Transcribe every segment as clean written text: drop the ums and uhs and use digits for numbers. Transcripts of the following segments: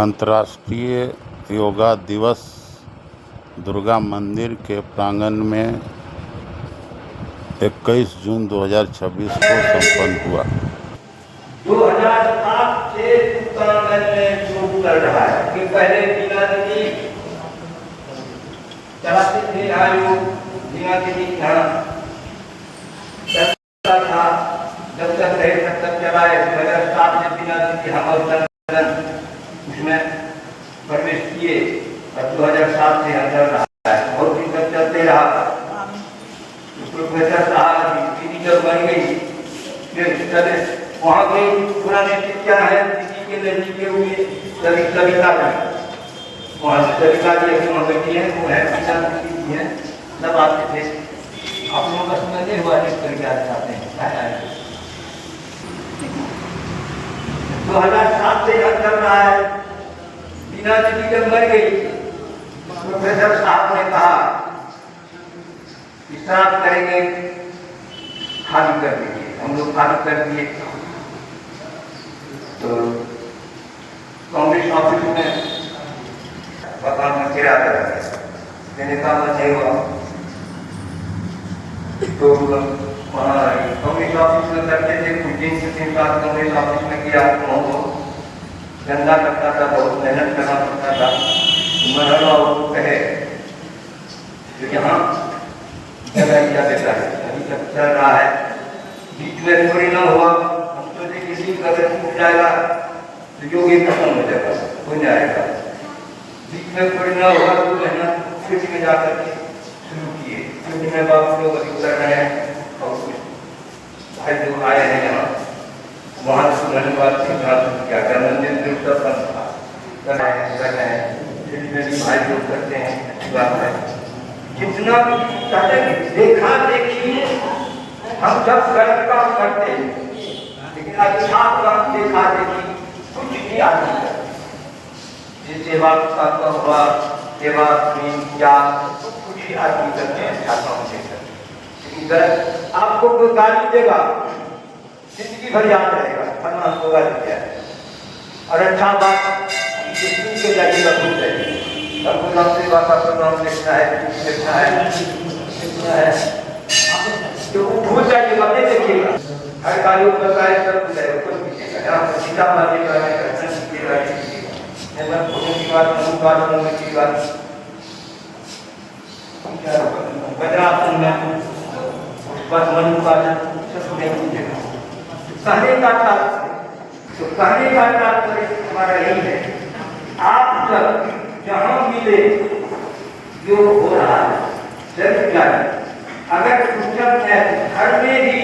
अंतर्राष्ट्रीय योगा दिवस दुर्गा मंदिर के प्रांगण में 21 जून 2026 को संपन्न हुआ। 2007 से उत्तराखंड में शुरू कर रहा है कि पहले बीना दीदी चलाते थे आयोग बीना दीदी यहाँ चलता था, जब तक रहे तब तक चलाए। 2007 से बीना दीदी हम उसमें प्रवेश किए और 2007 से हम चल रहा है। बहुत दिन तक चलते रहा। प्रोफेसर साहब दीदी जब बन गई फिर चले वहाँ के पुराने शिक्षा है दीदी के नजदीक हुए कविता वहाँ से कविता जी वहाँ बैठी है, वो है जी है, सब आते थे। आप लोगों का सुनने हुआ करके आ जाते हैं। 2007 से यह चल रहा है। बीना दीदी जब मर गई प्रोफेसर साहब ने कहा श्राप करेंगे, खाली कर दीजिए। हम लोग खाली कर दिए। तो कांग्रेस ऑफिस में मकान में गिरा देने का मजे हुआ। तो वहाँ कांग्रेस ऑफिस में करते थे कुछ दिन से 3 साल कांग्रेस ऑफिस में किया। वो गंदा करता था, बहुत मेहनत करना पड़ता था। मरना वो कहे तो यहाँ जगह दिया देता है, अभी तक चल रहा है। बीच में थोड़ी ना हुआ, हम सोचे किसी का अगर टूट जाएगा तो योगी खत्म हो जाएगा, हो जाएगा। बीच में थोड़ी ना हुआ तो मेहनत छुट्टी में जाकर के शुरू किए। छुट्टी में बाबू लोग अभी कर रहे हैं और कुछ भाई लोग आए हैं यहाँ, वहाँ से मैंने बात क्या कर मंदिर सब बंद था, कर रहे हैं। भाई लोग करते हैं, बात है जितना देखा देखी हम सब गलत काम करते हैं, लेकिन अच्छा काम देखा देखी कुछ भी आदमी करते। सेवा का हुआ, सेवा क्या कुछ ही आदमी करते हैं, अच्छा काम देकर। लेकिन गलत आपको कोई गाली देगा जिंदगी भर याद रहेगा, फलना को गाली दिया। और अच्छा बात के जाइएगा खुद जाइए, सबको नाम से बात आपको नाम लिखना है तो भूल जाइएगा, नहीं देखिएगा। हर कार्यों का कार्य सब कुछ है, कुछ पीछेगा। यहाँ पर सीता मारी का की बात बद्रासन में उस पर मनु का सब पूछेगा। कहने का तो कहने का तात्पर्य हमारा यही है, आप सब जहाँ मिले जो हो रहा है सिर्फ क्या है, अगर पुस्तक है घर में भी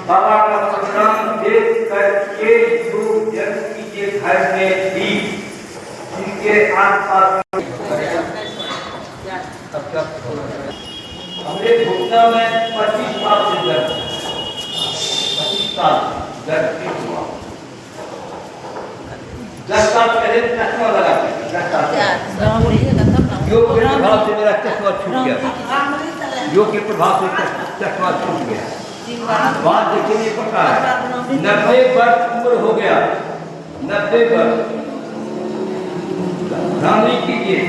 बाबा का प्रोग्राम देख करके जो व्यक्ति के घर में भी जिनके आसपास हमने घुटना में 25 साल से दर्द 25 साल दर्द हुआ। 10 साल पहले चश्मा लगा था, योग के प्रभाव से मेरा चश्मा छूट गया। योग के प्रभाव से चश्मा छूट गया। बात देखिए पता है, 90 वर्ष उम्र हो गया, 90 वर्ष रानी कीजिए।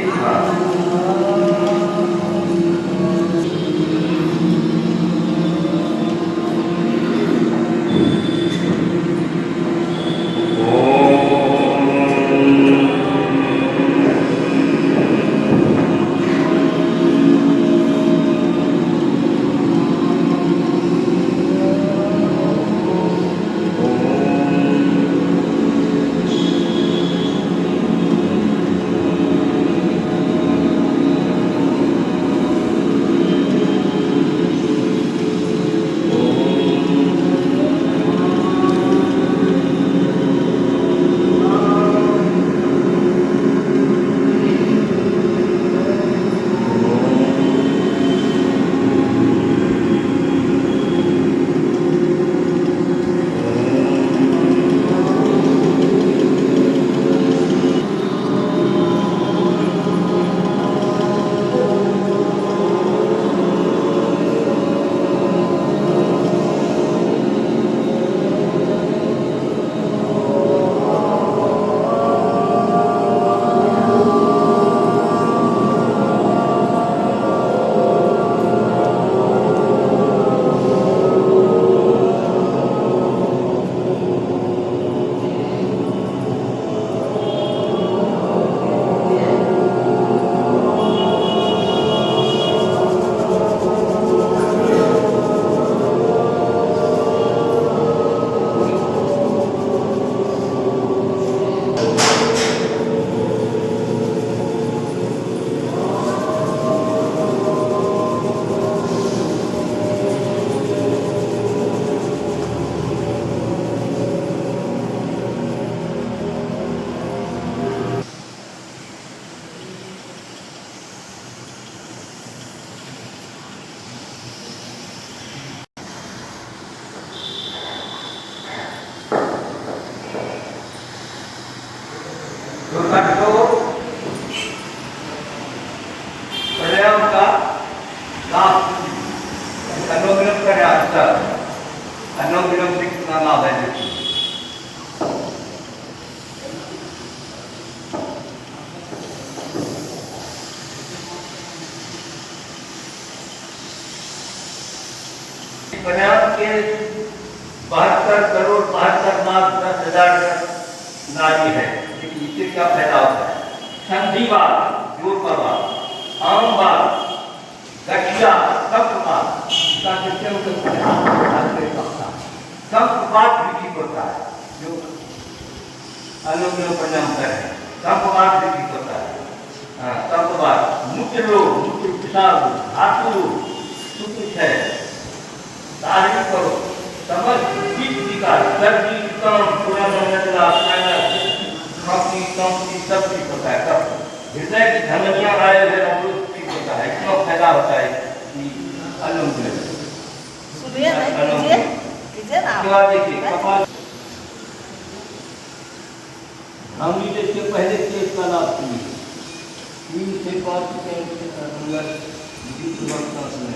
अनुलोम विलोम से कितना लाभ है देखिए। प्राणायाम के 72 करोड़ 72,10,000 नारी है, लेकिन इससे क्या फायदा होता है? संधिवात, जोड़वात, आमवात, गठिया, कफवात, इसका सिस्टम कफवात भी ठीक होता है, जो अनुलोम विलोम प्राणायाम करें, कफवात भी ठीक होता है। कफवात, मूत्र रोग, मूत्र पिशाब, धातु रोग, कुछ है, तारीफ करो, समझ बीच विकार, सर्दी, काम, पुराना नजला, खांसी, कांसी सब ठीक होता है। तब हृदय की धमनियां आए हुए अवरोध ठीक होता है। इतना फायदा होता है कि अनुलोम विलोम। सुनिए कीजिए ना। देखिए कपाल हम इससे पहले केस का लाभ किए 3 से 5 सेकंड के अंदर बीच वर्षांश में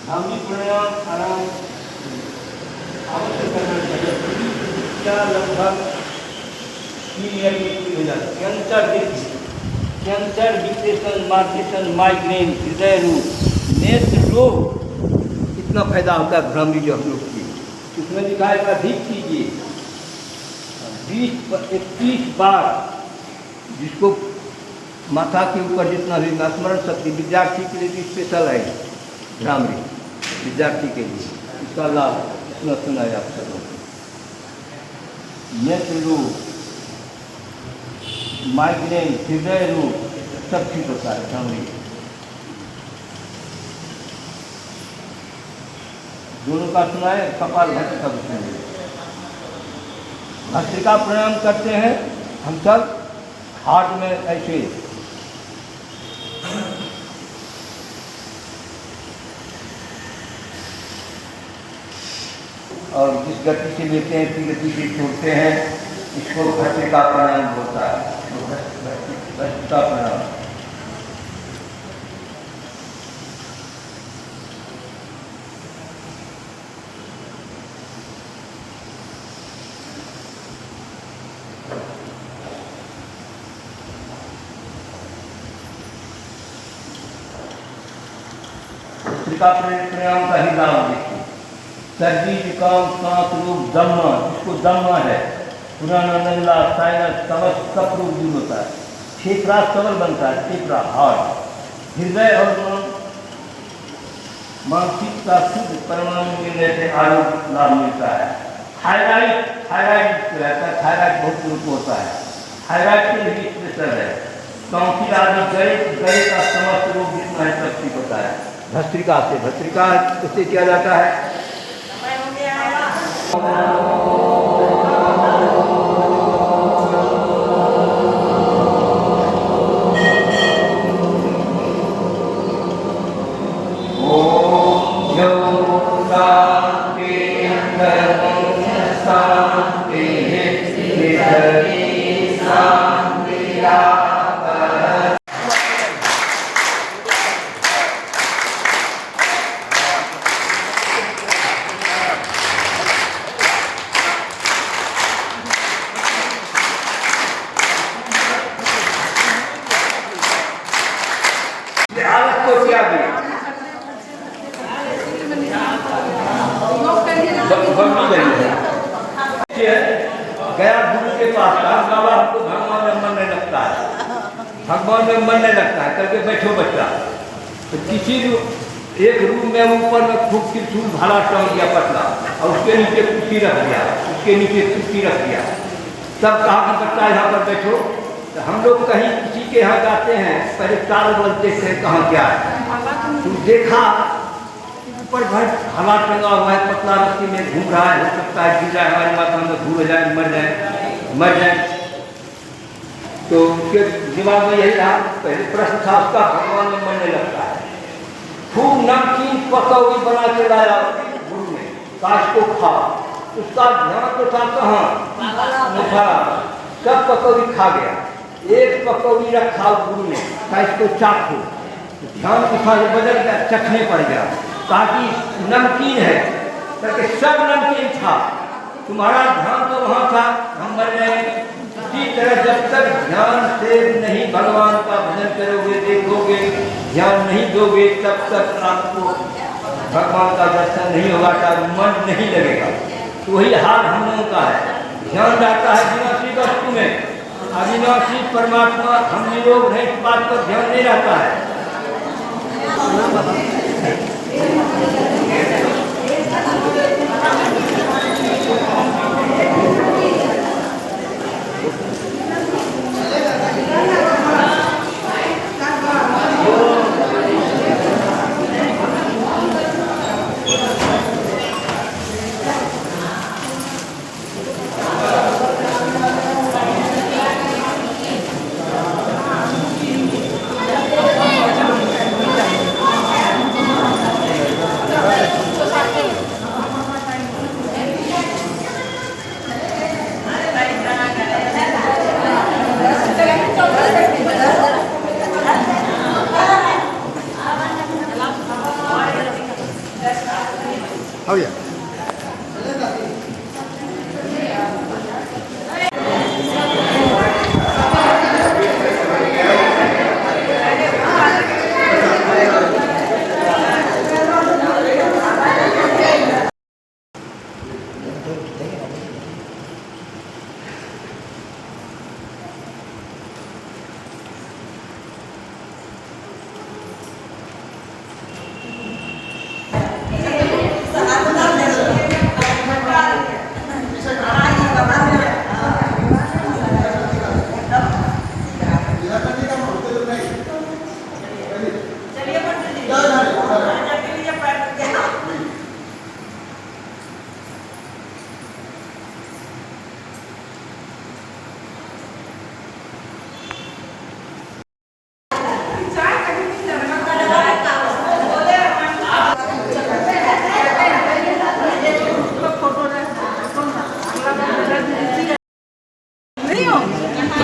हम भी प्राणायाम आराम अवश्य करना चाहिए। क्या लगभग 3 मिनट में हो जाता है। कैंसर, डिप्रेशन, मार्केशन, माइग्रेन, हृदय रोग, नेत्र रोग, इतना फायदा होता है भ्रामरी जो हम लोग की। उसमें लिखा है अधिक कीजिए 20-21 बार, जिसको माथा के ऊपर जितना भी स्मरण शक्ति, विद्यार्थी के लिए भी स्पेशल है भ्रामरी, विद्यार्थी के लिए इसका लाभ इतना सुना है आप सब। नेत्र रोग, माइग्रेन, हृदय रोग सब ठीक होता है भ्रामरी। दोनों का सुना है, कपाल भाती का सुना है। भस्त्रिका प्राणायाम करते हैं हम सब हार्ट में ऐसे, और जिस गति से लेते हैं इसी गति से छोड़ते हैं, इसको भस्त्रिका प्राणायाम होता है। भस्त्रिका प्राणायाम प्राणायाम का ही लाभ देखिए। सर्दी, जुकाम, सांस रोग, दमा, जिसको दमा है, पुराना नजला, साइनस, कवच, कफ रोग दूर होता है। फेफड़ा सबल बनता है, फेफड़ा हार्ट, हृदय और मानसिक का शुद्ध परमाणु मिलने से आरोग्य लाभ मिलता है। थायराइड, रहता है, थायराइड बहुत लोग को होता है, थायराइड के लिए स्पेशल है। टॉन्सिल आदि गले का समस्त रोग जितना है सब ठीक होता है भस्त्रिका से। भस्त्रिका इससे किया जाता है। गया गुरु के पास, बाबा हमको भगवान में मन नहीं लगता है, भगवान में मन नहीं लगता है, करके बैठो बच्चा। तो किसी एक रूम में ऊपर में खूब त्रिशूल भाला टांग दिया पतला, और उसके नीचे कुर्सी रख दिया, उसके नीचे कुर्सी रख दिया, सब कहा कि बच्चा यहाँ पर बैठो। तो हम लोग कहीं किसी के यहाँ जाते हैं, पहले 4 बज देखते हैं कहाँ क्या है, तो देखा ऊपर भर हवा टंगा हुआ है, पतला रस्सी में घूम रहा है, हो सकता है गिर जाए, हमारी माता में भूल जाए, मर जाए। तो उसके दिमाग में यही रहा, पहले प्रश्न था उसका, भगवान में मन नहीं लगता है। खूब नमकीन पकौड़ी बना के लाया गुरु ने, काश को खा, उसका ध्यान तो था कहाँ, सब पकौड़ी खा गया। एक पकौड़ी रखा गुरु ने, इसको चाखो, ध्यान को था बदल कर चखने पड़ गया, ताकि नमकीन है करके सब नमकीन था, तुम्हारा ध्यान तो वहाँ था, हम मर गए। इसी तरह जब तक ध्यान से नहीं भगवान का भजन करोगे, देखोगे, ध्यान नहीं दोगे, तब तक आपको भगवान का दर्शन नहीं होगा, मन नहीं लगेगा। तो वही हाल हम लोगों का है। ध्यान रहता है विनाशी वस्तु में, अविनाशी परमात्मा हम लोग नहीं, इस बात पर ध्यान नहीं रहता है। Oh yeah.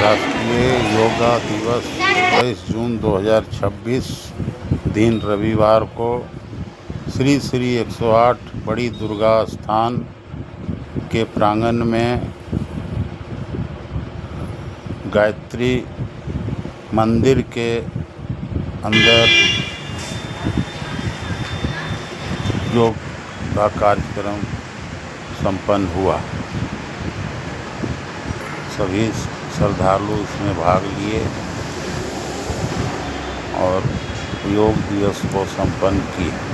राष्ट्रीय योगा दिवस 22 जून 2026 दिन रविवार को श्री श्री 108 बड़ी दुर्गा स्थान के प्रांगण में गायत्री मंदिर के अंदर योग का कार्यक्रम संपन्न हुआ। सभी श्रद्धालु इसमें भाग लिए और योग दिवस को संपन्न किए।